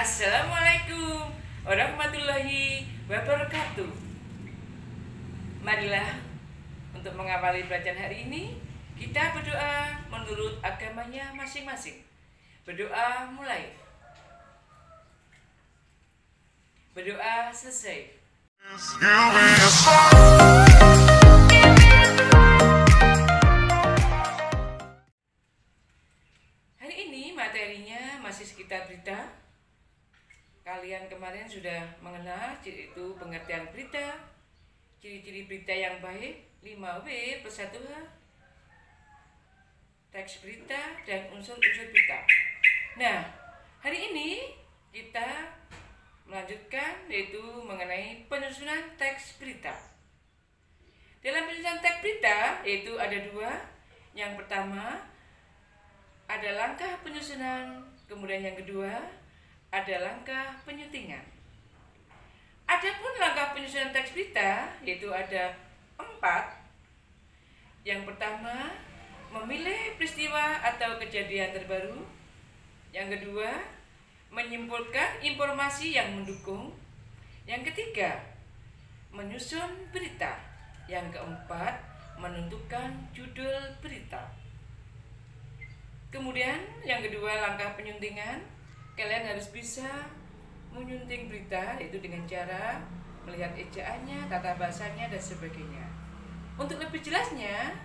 Assalamualaikum warahmatullahi wabarakatuh. Marilah untuk mengawali belajar hari ini kita berdoa menurut agamanya masing-masing. Berdoa mulai. Berdoa selesai. Hari ini materinya masih sekitar berita. Kalian kemarin sudah mengenal yaitu pengertian berita, ciri-ciri berita yang baik, 5W plus 1H, teks berita, dan unsur-unsur berita. Nah, hari ini kita melanjutkan yaitu mengenai penyusunan teks berita. Dalam penyusunan teks berita yaitu ada dua. Yang pertama ada langkah penyusunan, kemudian yang kedua ada langkah penyuntingan. Adapun langkah penyusunan teks berita yaitu ada 4. Yang pertama, memilih peristiwa atau kejadian terbaru. Yang kedua, menyimpulkan informasi yang mendukung. Yang ketiga, menyusun berita. Yang keempat, menentukan judul berita. Kemudian yang kedua, langkah penyuntingan. Kalian harus bisa menyunting berita yaitu dengan cara melihat ejaannya, tata bahasanya, dan sebagainya. Untuk lebih jelasnya,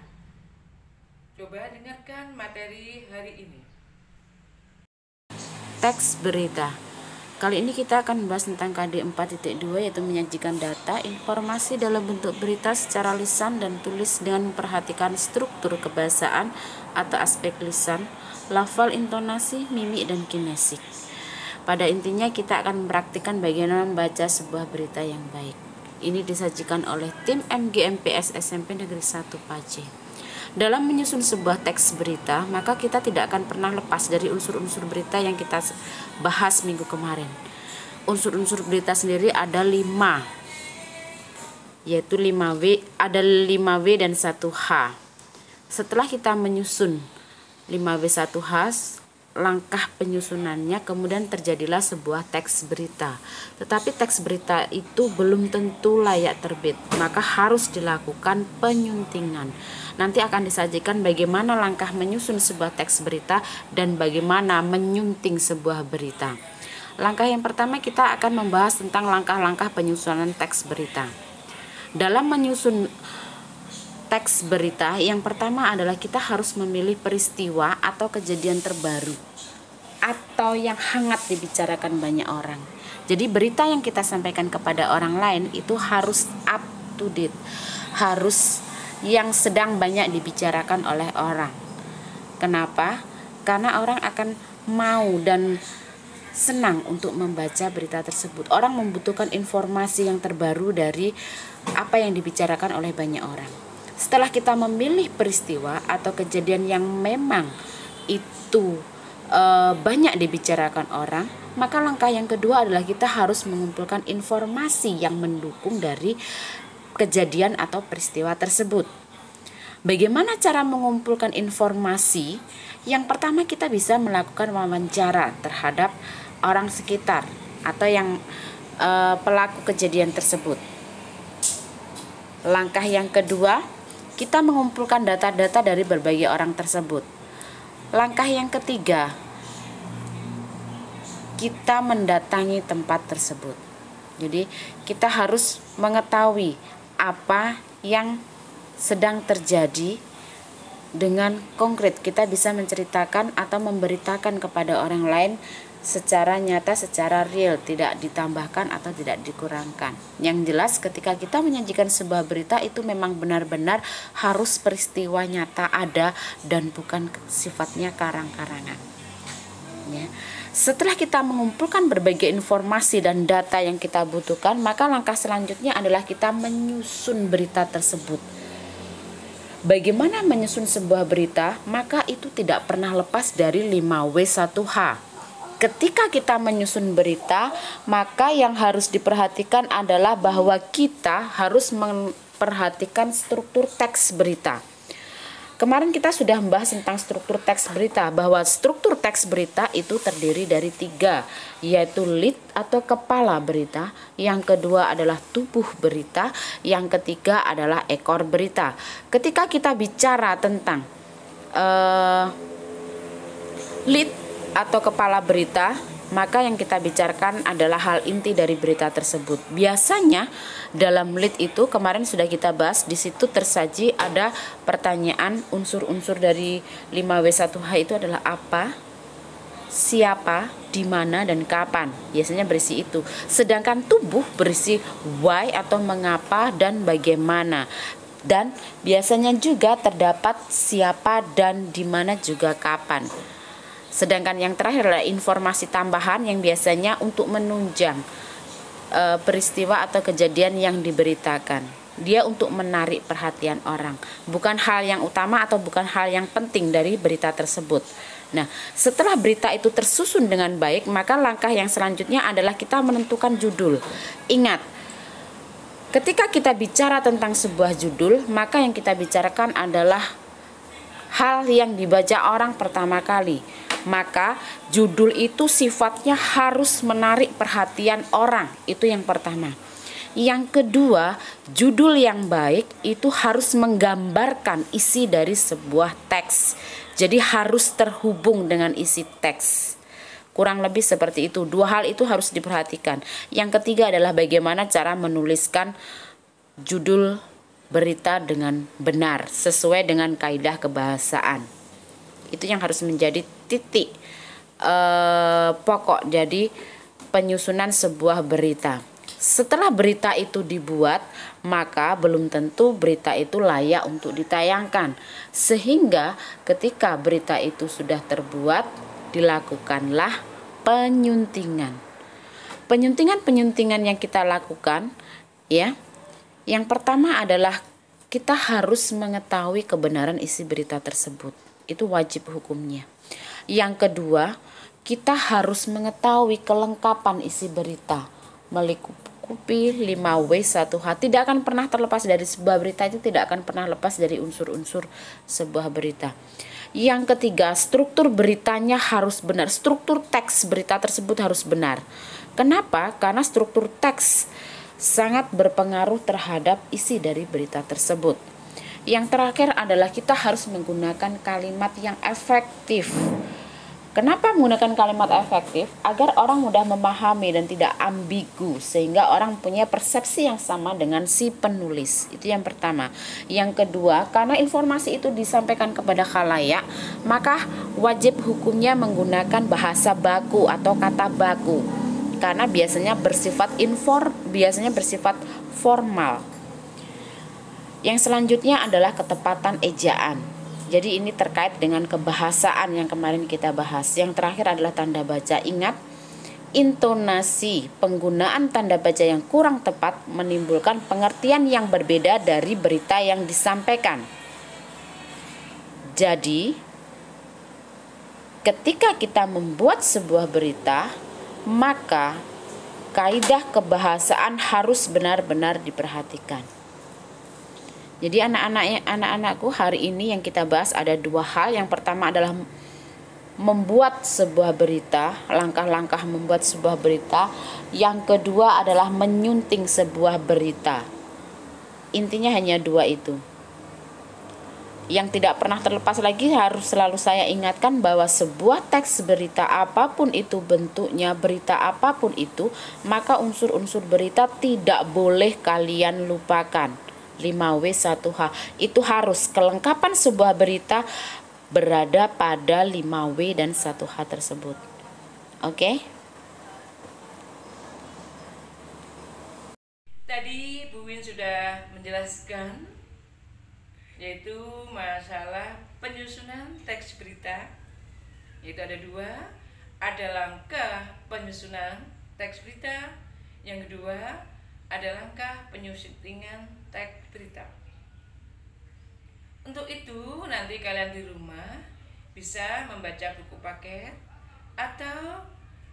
coba dengarkan materi hari ini. Teks berita. Kali ini kita akan membahas tentang KD 4.2 yaitu menyajikan data, informasi dalam bentuk berita secara lisan dan tulis dengan memperhatikan struktur kebahasaan atau aspek lisan, lafal, intonasi, mimik, dan kinesik. Pada intinya kita akan mempraktikkan bagaimana membaca sebuah berita yang baik. Ini disajikan oleh tim MGMPS SMP Negeri 1 Pace. Dalam menyusun sebuah teks berita, maka kita tidak akan pernah lepas dari unsur-unsur berita yang kita bahas minggu kemarin. Unsur-unsur berita sendiri ada 5, yaitu 5W, ada 5W dan 1H. Setelah kita menyusun 5W 1H, langkah penyusunannya kemudian terjadilah sebuah teks berita. Tetapi teks berita itu belum tentu layak terbit, maka harus dilakukan penyuntingan. Nanti akan disajikan bagaimana langkah menyusun sebuah teks berita dan bagaimana menyunting sebuah berita. Langkah yang pertama kita akan membahas tentang langkah-langkah penyusunan teks berita. Dalam menyusun teks berita, yang pertama adalah kita harus memilih peristiwa atau kejadian terbaru atau yang hangat dibicarakan banyak orang. Jadi berita yang kita sampaikan kepada orang lain itu harus up to date, harus yang sedang banyak dibicarakan oleh orang. Kenapa? Karena orang akan mau dan senang untuk membaca berita tersebut. Orang membutuhkan informasi yang terbaru dari apa yang dibicarakan oleh banyak orang. Setelah kita memilih peristiwa atau kejadian yang memang itu banyak dibicarakan orang, maka langkah yang kedua adalah kita harus mengumpulkan informasi yang mendukung dari kejadian atau peristiwa tersebut. Bagaimana cara mengumpulkan informasi? Yang pertama kita bisa melakukan wawancara terhadap orang sekitar atau yang pelaku kejadian tersebut. Langkah yang kedua, kita mengumpulkan data-data dari berbagai orang tersebut. Langkah yang ketiga, kita mendatangi tempat tersebut. Jadi kita harus mengetahui apa yang sedang terjadi dengan konkret. Kita bisa menceritakan atau memberitakan kepada orang lain secara nyata, secara real, tidak ditambahkan atau tidak dikurangkan. Yang jelas ketika kita menyajikan sebuah berita itu memang benar-benar harus peristiwa nyata ada dan bukan sifatnya karang-karangan. Ya. Setelah kita mengumpulkan berbagai informasi dan data yang kita butuhkan, maka langkah selanjutnya adalah kita menyusun berita tersebut. Bagaimana menyusun sebuah berita? Maka itu tidak pernah lepas dari 5W 1H. Ketika kita menyusun berita, maka yang harus diperhatikan adalah bahwa kita harus memperhatikan struktur teks berita. Kemarin kita sudah membahas tentang struktur teks berita, bahwa struktur teks berita itu terdiri dari 3, yaitu lead atau kepala berita, yang kedua adalah tubuh berita, yang ketiga adalah ekor berita. Ketika kita bicara tentang lead atau kepala berita, maka yang kita bicarakan adalah hal inti dari berita tersebut. Biasanya dalam lead itu kemarin sudah kita bahas, di situ tersaji ada pertanyaan, unsur-unsur dari 5W1H itu adalah apa, siapa, di mana, dan kapan. Biasanya berisi itu. Sedangkan tubuh berisi why atau mengapa dan bagaimana. Dan biasanya juga terdapat siapa dan di mana juga kapan. Sedangkan yang terakhir adalah informasi tambahan yang biasanya untuk menunjang peristiwa atau kejadian yang diberitakan. Dia untuk menarik perhatian orang, bukan hal yang utama atau bukan hal yang penting dari berita tersebut. Nah, setelah berita itu tersusun dengan baik, maka langkah yang selanjutnya adalah kita menentukan judul. Ingat, ketika kita bicara tentang sebuah judul, maka yang kita bicarakan adalah hal yang dibaca orang pertama kali. Maka judul itu sifatnya harus menarik perhatian orang. Itu yang pertama. Yang kedua, judul yang baik itu harus menggambarkan isi dari sebuah teks. Jadi harus terhubung dengan isi teks. Kurang lebih seperti itu. 2 hal itu harus diperhatikan. Yang ketiga adalah bagaimana cara menuliskan judul berita dengan benar sesuai dengan kaidah kebahasaan. Itu yang harus menjadi titik pokok jadi penyusunan sebuah berita. Setelah berita itu dibuat, maka belum tentu berita itu layak untuk ditayangkan. Sehingga ketika berita itu sudah terbuat, dilakukanlah penyuntingan. Penyuntingan yang kita lakukan, ya. Yang pertama adalah kita harus mengetahui kebenaran isi berita tersebut. Itu wajib hukumnya. Yang kedua, kita harus mengetahui kelengkapan isi berita, melingkupi 5W1H. Tidak akan pernah terlepas dari sebuah berita, itu tidak akan pernah lepas dari unsur-unsur sebuah berita. Yang ketiga, struktur beritanya harus benar. Struktur teks berita tersebut harus benar. Kenapa? Karena struktur teks sangat berpengaruh terhadap isi dari berita tersebut. Yang terakhir adalah kita harus menggunakan kalimat yang efektif. Kenapa menggunakan kalimat efektif? Agar orang mudah memahami dan tidak ambigu, sehingga orang punya persepsi yang sama dengan si penulis. Itu yang pertama. Yang kedua, karena informasi itu disampaikan kepada khalayak, maka wajib hukumnya menggunakan bahasa baku atau kata baku. Karena biasanya bersifat formal. Yang selanjutnya adalah ketepatan ejaan. Jadi ini terkait dengan kebahasaan yang kemarin kita bahas. Yang terakhir adalah tanda baca. Ingat, intonasi, penggunaan tanda baca yang kurang tepat menimbulkan pengertian yang berbeda dari berita yang disampaikan. Jadi, ketika kita membuat sebuah berita, maka kaidah kebahasaan harus benar-benar diperhatikan. Jadi anak-anakku, hari ini yang kita bahas ada 2 hal. Yang pertama adalah membuat sebuah berita, langkah-langkah membuat sebuah berita. Yang kedua adalah menyunting sebuah berita. Intinya hanya 2 itu. Yang tidak pernah terlepas lagi harus selalu saya ingatkan bahwa sebuah teks berita apapun itu bentuknya, berita apapun itu, maka unsur-unsur berita tidak boleh kalian lupakan. 5W1H itu harus, kelengkapan sebuah berita berada pada 5W dan 1H tersebut. Oke? Tadi Bu Win sudah menjelaskan, yaitu masalah penyusunan teks berita. Yaitu ada 2, ada langkah penyusunan teks berita. Yang kedua ada langkah penyuntingan teks berita. Untuk itu nanti kalian di rumah bisa membaca buku paket atau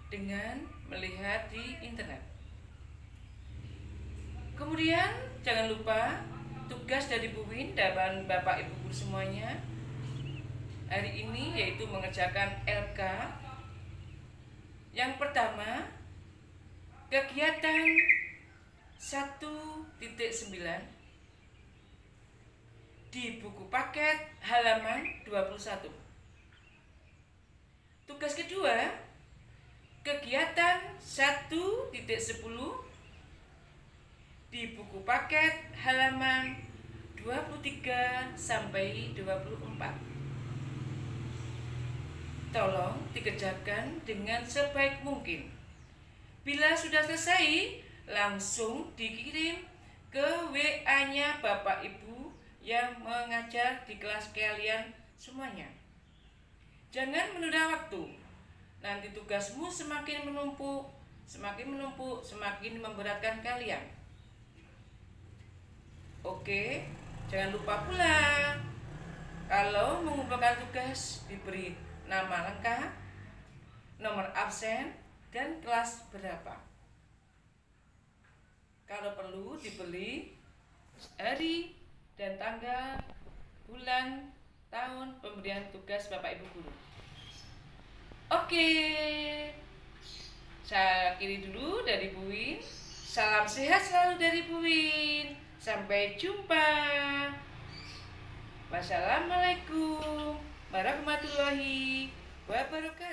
dengan melihat di internet. Kemudian jangan lupa tugas dari Bu Win dan Bapak Ibu guru semuanya hari ini, yaitu mengerjakan LK. Yang pertama, kegiatan 1.9 di buku paket halaman 21. Tugas kedua, kegiatan 1.10 di buku paket halaman 23 sampai 24. Tolong dikerjakan dengan sebaik mungkin. Bila sudah selesai, langsung dikirim ke WA-nya Bapak Ibu yang mengajar di kelas kalian semuanya. Jangan menunda waktu. Nanti tugasmu semakin menumpuk, semakin memberatkan kalian. Oke, jangan lupa pula kalau mengumpulkan tugas diberi nama lengkap, nomor absen, dan kelas berapa. Kalau perlu dibeli hari dan tanggal, bulan, tahun pemberian tugas Bapak Ibu guru. Oke, saya akhiri dulu dari Bu Win. Salam sehat selalu dari Bu Win. Sampai jumpa. Wassalamualaikum warahmatullahi wabarakatuh.